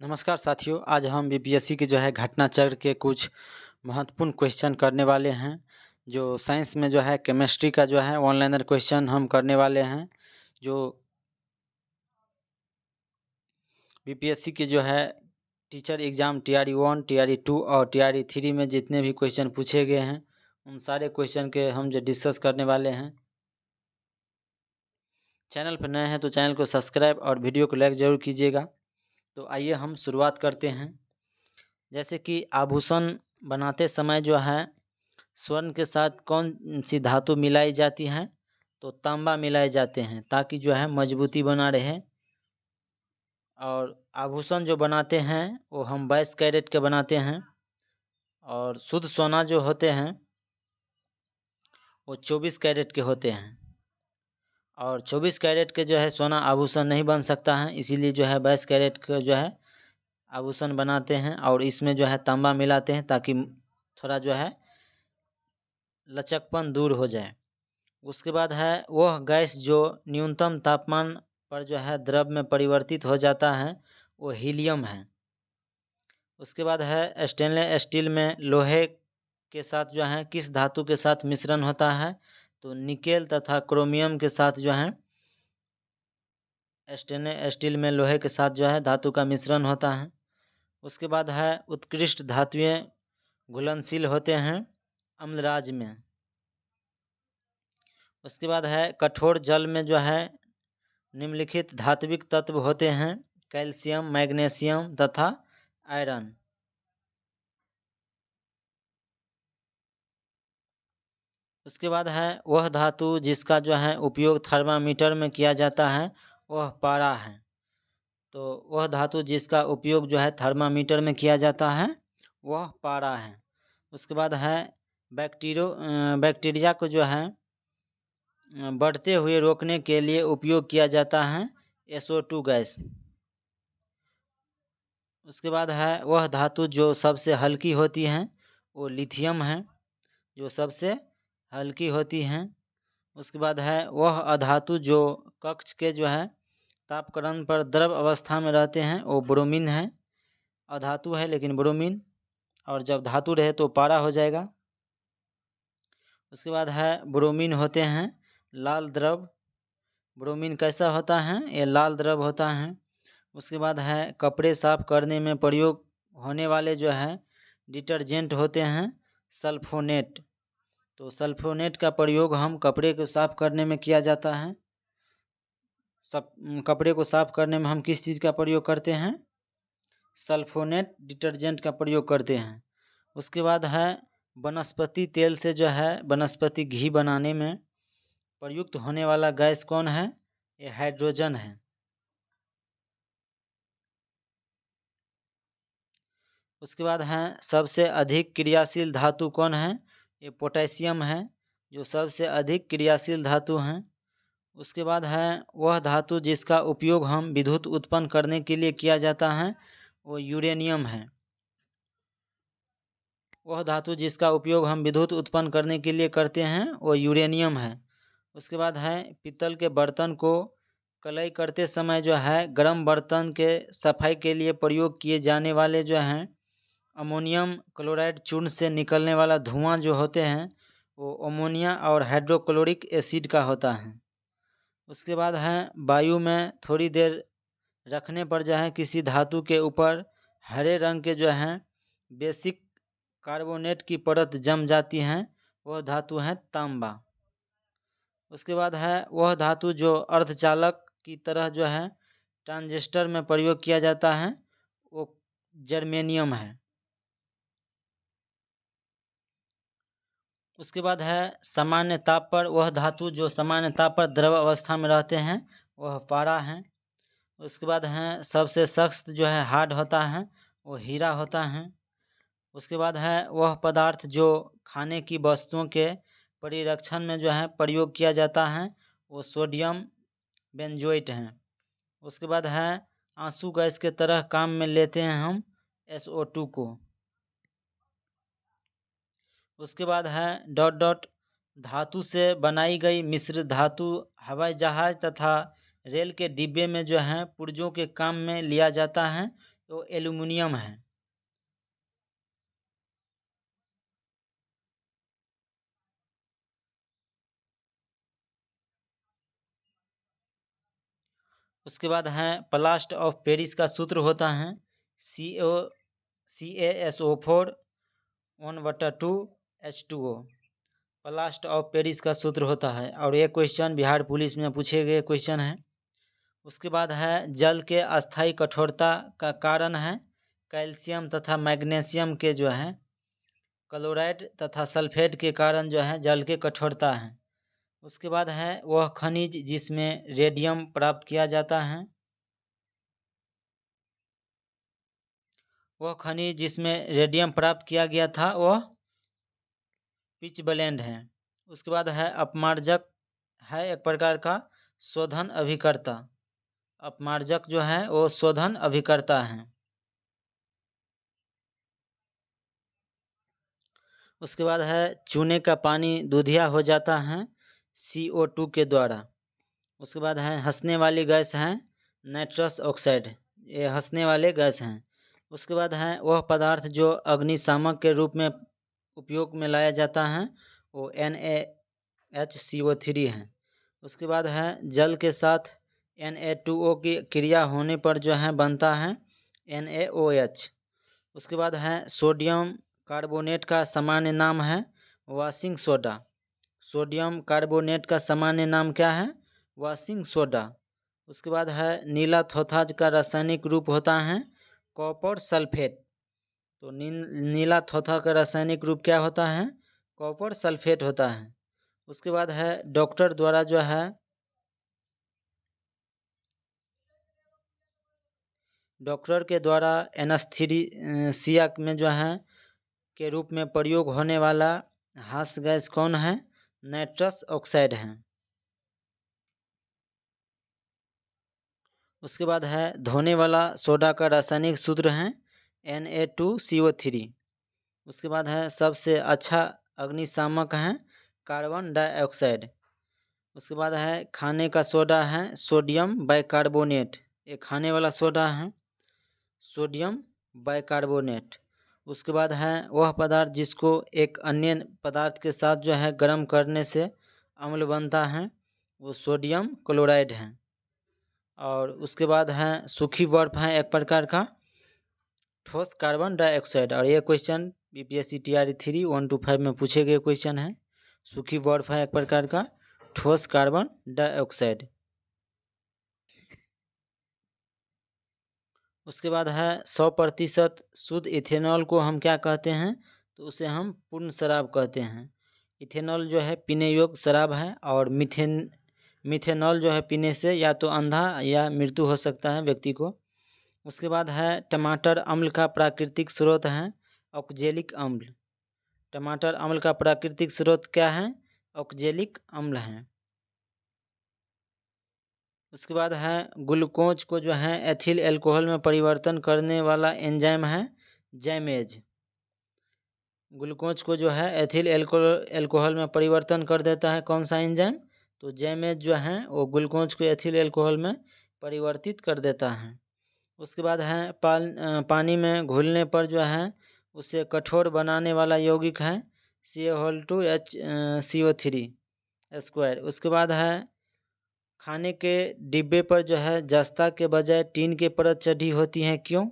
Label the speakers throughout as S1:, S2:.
S1: नमस्कार साथियों, आज हम बीपीएससी के घटना चक्र के कुछ महत्वपूर्ण क्वेश्चन करने वाले हैं। जो साइंस में केमिस्ट्री का ऑनलाइनर क्वेश्चन हम करने वाले हैं। जो बीपीएससी के टीचर एग्ज़ाम TRE 1, TRE 2 और TRE 3 में जितने भी क्वेश्चन पूछे गए हैं उन सारे क्वेश्चन के हम डिस्कस करने वाले हैं। चैनल पर नए हैं तो चैनल को सब्सक्राइब और वीडियो को लाइक ज़रूर कीजिएगा। तो आइए हम शुरुआत करते हैं। जैसे कि आभूषण बनाते समय स्वर्ण के साथ कौन सी धातु मिलाई जाती है, तो तांबा मिलाए जाते हैं ताकि मजबूती बना रहे। और आभूषण जो बनाते हैं वो हम 22 कैरेट के बनाते हैं और शुद्ध सोना जो होते हैं वो 24 कैरेट के होते हैं। और 24 कैरेट के सोना आभूषण नहीं बन सकता है, इसीलिए 22 कैरेट के आभूषण बनाते हैं और इसमें तांबा मिलाते हैं ताकि थोड़ा लचकपन दूर हो जाए। उसके बाद वह गैस जो न्यूनतम तापमान पर द्रव में परिवर्तित हो जाता है वो हीलियम है। उसके बाद स्टेनलेस स्टील में लोहे के साथ किस धातु के साथ मिश्रण होता है, तो निकेल तथा क्रोमियम के साथ स्टेनलेस स्टील में लोहे के साथ धातु का मिश्रण होता है। उसके बाद उत्कृष्ट धातुएं घुलनशील होते हैं अम्लराज में। उसके बाद कठोर जल में निम्नलिखित धात्विक तत्व होते हैं: कैल्शियम, मैग्नीशियम तथा आयरन। उसके बाद वह धातु जिसका उपयोग थर्मामीटर में किया जाता है वह पारा है। तो वह धातु जिसका उपयोग थर्मामीटर में किया जाता है वह पारा है। उसके बाद बैक्टीरिया को बढ़ते हुए रोकने के लिए उपयोग किया जाता है SO2 गैस। उसके बाद वह धातु जो सबसे हल्की होती है वो लिथियम है, जो सबसे हल्की होती हैं। उसके बाद वह अधातु जो कक्ष के तापक्रम पर द्रव अवस्था में रहते हैं वो ब्रोमीन है। अधातु है लेकिन ब्रोमीन, और जब धातु रहे तो पारा हो जाएगा। उसके बाद ब्रोमीन होते हैं लाल द्रव। ब्रोमीन कैसा होता है? ये लाल द्रव होता है। उसके बाद कपड़े साफ करने में प्रयोग होने वाले डिटर्जेंट होते हैं सल्फोनेट। तो सल्फोनेट का प्रयोग हम कपड़े को साफ करने में किया जाता है। कपड़े को साफ करने में हम किस चीज़ का प्रयोग करते हैं? सल्फोनेट डिटर्जेंट का प्रयोग करते हैं। उसके बाद वनस्पति तेल से वनस्पति घी बनाने में प्रयुक्त होने वाला गैस कौन है? ये हाइड्रोजन है। उसके बाद सबसे अधिक क्रियाशील धातु कौन है? ये पोटेशियम है, जो सबसे अधिक क्रियाशील धातु हैं। उसके बाद वह धातु जिसका उपयोग हम विद्युत उत्पन्न करने के लिए किया जाता है वो यूरेनियम है। वह धातु जिसका उपयोग हम विद्युत उत्पन्न करने के लिए करते हैं वो यूरेनियम है। उसके बाद पीतल के बर्तन को कलई करते समय गर्म बर्तन के सफाई के लिए प्रयोग किए जाने वाले अमोनियम क्लोराइड चूर्ण से निकलने वाला धुआं जो होते हैं वो अमोनिया और हाइड्रोक्लोरिक एसिड का होता है। उसके बाद वायु में थोड़ी देर रखने पर किसी धातु के ऊपर हरे रंग के बेसिक कार्बोनेट की परत जम जाती हैं, वह धातु है तांबा। उसके बाद वह धातु जो अर्धचालक की तरह ट्रांजिस्टर में प्रयोग किया जाता है वो जर्मेनियम है। उसके बाद सामान्य ताप पर वह धातु जो सामान्य ताप पर द्रव अवस्था में रहते हैं वह पारा है। उसके बाद सबसे सख्त हार्ड होता है वो हीरा होता है। उसके बाद वह पदार्थ जो खाने की वस्तुओं के परिरक्षण में प्रयोग किया जाता है वो सोडियम बेंजोएट है। उसके बाद आंसू गैस के तरह काम में लेते हैं हम SO2 को। उसके बाद डॉट डॉट धातु से बनाई गई मिश्र धातु हवाई जहाज तथा रेल के डिब्बे में पुर्जों के काम में लिया जाता है, वो एल्यूमिनियम है। उसके बाद है प्लास्ट ऑफ पेरिस का सूत्र होता है CaSO4 1/2 H2O। प्लास्ट ऑफ पेरिस का सूत्र होता है और ये क्वेश्चन बिहार पुलिस में पूछे गए क्वेश्चन है। उसके बाद है जल के अस्थायी कठोरता का कारण है कैल्शियम तथा मैग्नीशियम के जो है क्लोराइड तथा सल्फेट के कारण जो है जल के कठोरता है। उसके बाद है वह खनिज जिसमें रेडियम प्राप्त किया जाता है, वह खनिज जिसमें रेडियम प्राप्त किया गया था वह पिच ब्लेंड है। उसके बाद है अपमार्जक है एक प्रकार का शोधन अभिकर्ता। अपमार्जक जो है वो शोधन अभिकर्ता है। उसके बाद है चूने का पानी दूधिया हो जाता है CO2 के द्वारा। उसके बाद है हंसने वाली गैस है नाइट्रस ऑक्साइड, ये हंसने वाले गैस हैं। उसके बाद है वह पदार्थ जो अग्निशामक के रूप में उपयोग में लाया जाता है वो NaHCO3 है। उसके बाद है जल के साथ Na2O की क्रिया होने पर जो है बनता है NaOH। उसके बाद है सोडियम कार्बोनेट का सामान्य नाम है वाशिंग सोडा। सोडियम कार्बोनेट का सामान्य नाम क्या है? Washing soda. उसके बाद है नीला थोथाज का रासायनिक रूप होता है कॉपर सल्फेट। तो नीला थोथा का रासायनिक रूप क्या होता है? कॉपर सल्फेट होता है। उसके बाद है डॉक्टर द्वारा जो है डॉक्टर के द्वारा एनेस्थीसिया में जो है के रूप में प्रयोग होने वाला हास्य गैस कौन है? नाइट्रस ऑक्साइड है। उसके बाद है धोने वाला सोडा का रासायनिक सूत्र है Na2CO3। उसके बाद है सबसे अच्छा अग्निशामक है कार्बन डाइऑक्साइड। उसके बाद है खाने का सोडा है सोडियम बाइकार्बोनेट, ये खाने वाला सोडा है सोडियम बाइकार्बोनेट। उसके बाद है वह पदार्थ जिसको एक अन्य पदार्थ के साथ जो है गर्म करने से अम्ल बनता है वो सोडियम क्लोराइड है। और उसके बाद है सूखी बर्फ है एक प्रकार का ठोस कार्बन डाइऑक्साइड। और ये क्वेश्चन BPSC TRE 3 1 to 5 में पूछे गए क्वेश्चन है। सूखी बर्फ है एक प्रकार का ठोस कार्बन डाइऑक्साइड। उसके बाद है 100% शुद्ध इथेनॉल को हम क्या कहते हैं? तो उसे हम पूर्ण शराब कहते हैं। इथेनॉल जो है पीने योग्य शराब है और मिथेनॉल जो है पीने से या तो अंधा या मृत्यु हो सकता है व्यक्ति को। उसके बाद है टमाटर अम्ल का प्राकृतिक स्रोत है ऑक्जेलिक अम्ल। टमाटर अम्ल का प्राकृतिक स्रोत क्या है? ऑक्जेलिक अम्ल है। उसके बाद है ग्लूकोज को जो है एथिल एल्कोहल में परिवर्तन करने वाला एंजाइम है जैमेज। ग्लूकोज को जो है एथिल एल्कोहल में परिवर्तन कर देता है कौन सा एंजाइम? तो जैमेज जो है वो ग्लूकोज को एथिल एल्कोहल में परिवर्तित कर देता है। उसके बाद है पानी में घुलने पर जो है उसे कठोर बनाने वाला यौगिक है CaHCO3²। उसके बाद है खाने के डिब्बे पर जो है जस्ता के बजाय टीन के परत चढ़ी होती हैं क्यों?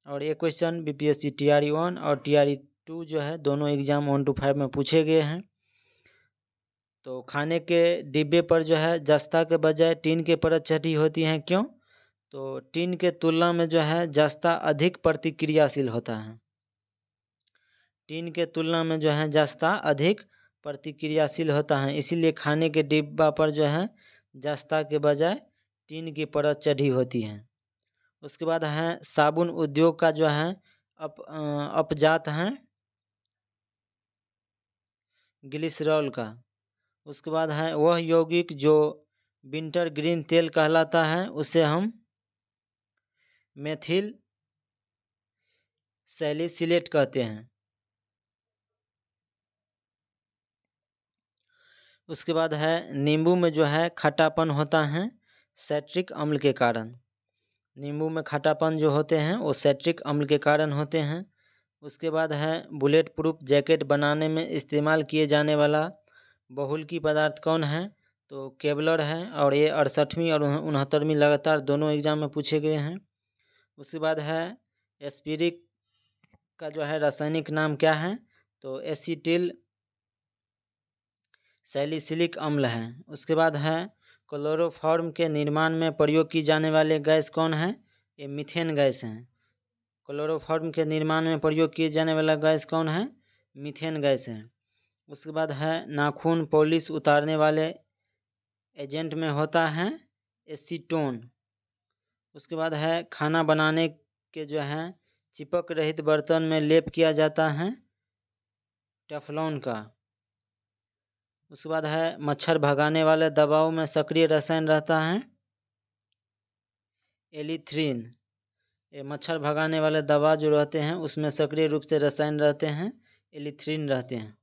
S1: और ये क्वेश्चन BPSC TRE 1 और TRE 2 जो है दोनों एग्जाम 1 to 5 में पूछे गए हैं। तो खाने के डिब्बे पर जो है जस्ता के बजाय टीन के परत चढ़ी होती हैं क्यों? तो टीन के तुलना में जो है जस्ता अधिक प्रतिक्रियाशील होता है। टीन के तुलना में जो है जस्ता अधिक प्रतिक्रियाशील होता है, इसीलिए खाने के डिब्बा पर जो है जस्ता के बजाय टीन की परत चढ़ी होती है। उसके बाद है साबुन उद्योग का जो है अपजात है ग्लिसरॉल का। उसके बाद है वह यौगिक जो विंटर ग्रीन तेल कहलाता है उसे हम मेथिल सैलिसिलेट कहते हैं। उसके बाद है नींबू में जो है खट्टापन होता है सैट्रिक अम्ल के कारण। नींबू में खट्टापन जो होते हैं वो सेट्रिक अम्ल के कारण होते हैं। उसके बाद है बुलेट प्रूफ जैकेट बनाने में इस्तेमाल किए जाने वाला बहुल्की पदार्थ कौन है? तो केवलर है, और ये 68वीं और 69वीं लगातार दोनों एग्जाम में पूछे गए हैं। उसके बाद है एस्पिरिक का जो है रासायनिक नाम क्या है? तो एसिटिल सैलिसिलिक अम्ल है। उसके बाद है क्लोरोफॉर्म के निर्माण में प्रयोग की जाने वाले गैस कौन है? ये मीथेन गैस है। क्लोरोफॉर्म के निर्माण में प्रयोग किए जाने वाला गैस कौन है? मीथेन गैस है। उसके बाद है नाखून पॉलिश उतारने वाले एजेंट में होता है एसीटोन। उसके बाद है खाना बनाने के जो है चिपक रहित बर्तन में लेप किया जाता है टेफ्लॉन का। उसके बाद है मच्छर भगाने वाले दवाओं में सक्रिय रसायन रहता है एलिथ्रीन। ये मच्छर भगाने वाले दवा जो रहते हैं उसमें सक्रिय रूप से रसायन रहते हैं एलिथ्रीन रहते हैं।